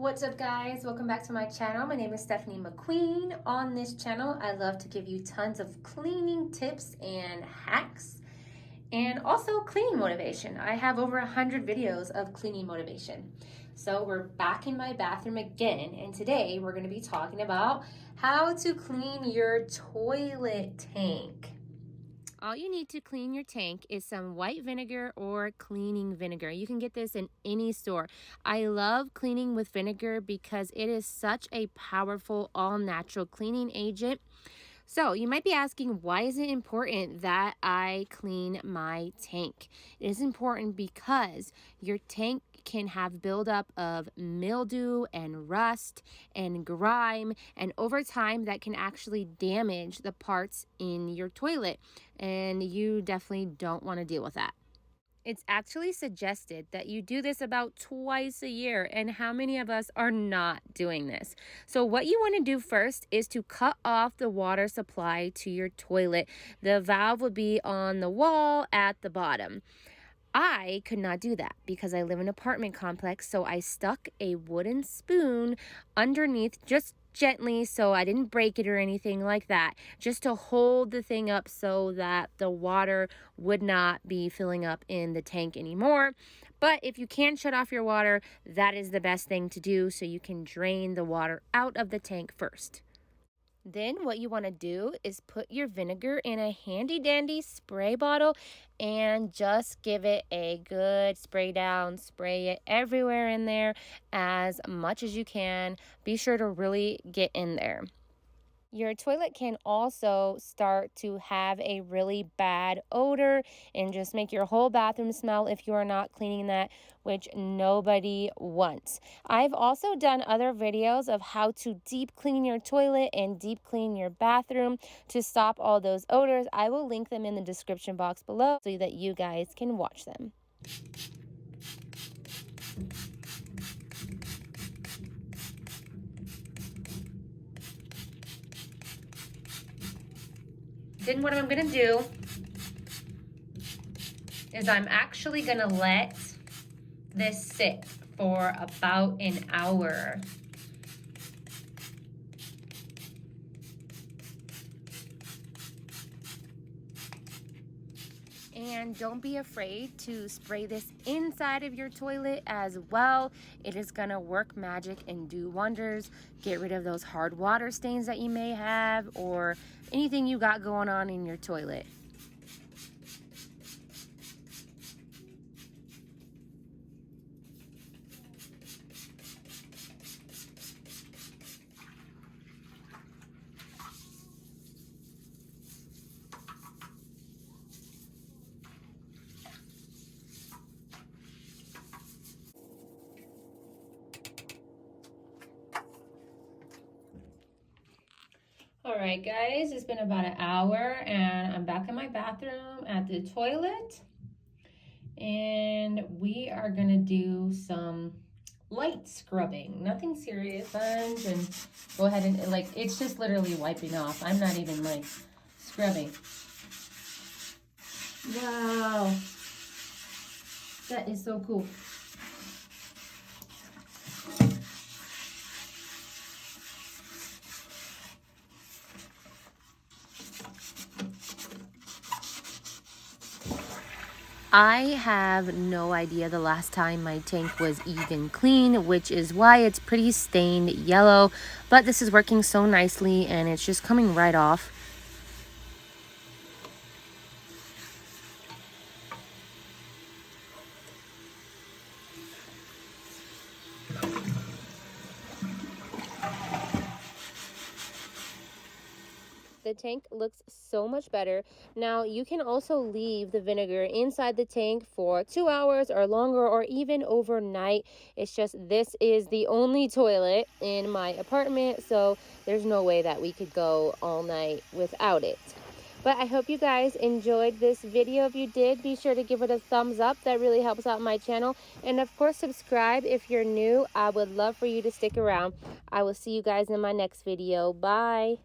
What's up, guys? Welcome back to my channel. My name is Stephanie McQueen. On this channel, I love to give you tons of cleaning tips and hacks and also cleaning motivation. I have over 100 videos of cleaning motivation. So we're back in my bathroom again, and today we're going to be talking about how to clean your toilet tank. All you need to clean your tank is some white vinegar or cleaning vinegar. You can get this in any store. I love cleaning with vinegar because it is such a powerful all-natural cleaning agent. So you might be asking, why is it important that I clean my tank? It is important because your tank can have buildup of mildew and rust and grime, and over time that can actually damage the parts in your toilet, and you definitely don't want to deal with that. It's actually suggested that you do this about twice a year, and how many of us are not doing this? So what you want to do first is to cut off the water supply to your toilet. The valve would be on the wall at the bottom. I could not do that because I live in an apartment complex, so I stuck a wooden spoon underneath just gently so I didn't break it or anything like that, just to hold the thing up so that the water would not be filling up in the tank anymore. But if you can shut off your water, that is the best thing to do so you can drain the water out of the tank first. Then what you want to do is put your vinegar in a handy dandy spray bottle and just give it a good spray down. Spray it everywhere in there as much as you can. Be sure to really get in there. Your toilet can also start to have a really bad odor and just make your whole bathroom smell if you are not cleaning that, which nobody wants. I've also done other videos of how to deep clean your toilet and deep clean your bathroom to stop all those odors. I will link them in the description box below so that you guys can watch them. Then what I'm gonna do is I'm actually gonna let this sit for about an hour. And don't be afraid to spray this inside of your toilet as well. It is gonna work magic and do wonders. Get rid of those hard water stains that you may have or anything you got going on in your toilet. All right, guys, it's been about an hour and I'm back in my bathroom at the toilet, and we are gonna do some light scrubbing. Nothing serious, sponge, and go ahead and it's just literally wiping off. I'm not even like scrubbing. Wow, that is so cool. I have no idea the last time my tank was even clean, which is why it's pretty stained yellow, but this is working so nicely and it's just coming right off. The tank looks so much better. Now you can also leave the vinegar inside the tank for 2 hours or longer, or even overnight. It's just this is the only toilet in my apartment, so there's no way that we could go all night without it. But I hope you guys enjoyed this video. If you did, be sure to give it a thumbs up. That really helps out my channel. And of course, subscribe if you're new. I would love for you to stick around. I will see you guys in my next video. Bye.